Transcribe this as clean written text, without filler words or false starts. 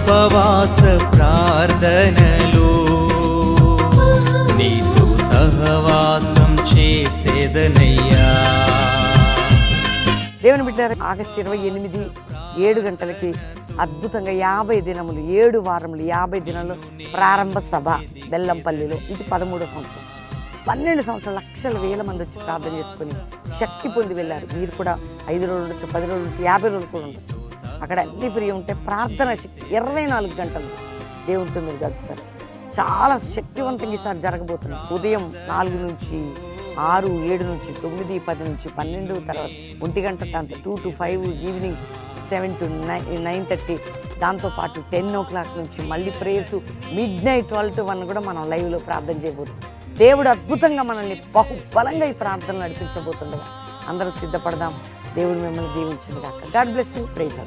ఉపవాస ప్రార్థనలో నీతో సహవాసం చేసేదనయ్యా. దేవుని బిడ్డలారా, ఆగస్టు 28 7 గంటలకి అద్భుతంగా 50 దినములు 7 వారములు 50 దినాలు ప్రారంభ సభ బెల్లంపల్లిలో. ఇది 13వ సంవత్సరం. 12 సంవత్సరాలు లక్షల వేల మంది వచ్చి ప్రార్థన చేసుకొని శక్తి పొంది వెళ్ళారు. మీరు కూడా 5 రోజులు ఉండొచ్చు, 10 రోజులు ఉండొచ్చు, 50 రోజులు కూడా ఉండొచ్చు. అక్కడ అన్ని ఫ్రీ ఉంటాయి. ప్రార్థన శక్తి 24 గంటలు దేవునితో మీరు గడుపుతారు. చాలా శక్తివంతంగా ఈసారి జరగబోతున్నాయి. ఉదయం 4 నుంచి 6, 7 నుంచి 9, 10 నుంచి 12, తర్వాత 1 గంట, దాంతో 2 to 5, ఈవినింగ్ 7 to 9:30, దాంతోపాటు 10 o'clock నుంచి మళ్ళీ ప్రేయర్స్, midnight 12 to 1 కూడా మనం లైవ్లో ప్రార్థన చేయబోతున్నాం. దేవుడు అద్భుతంగా మనల్ని బహుబలంగా ఈ ప్రార్థనలు నడిపించబోతుండగా అందరూ సిద్ధపడదాం. దేవుడు మిమ్మల్ని దీవించింది కాక. God bless you. ప్రైజ్.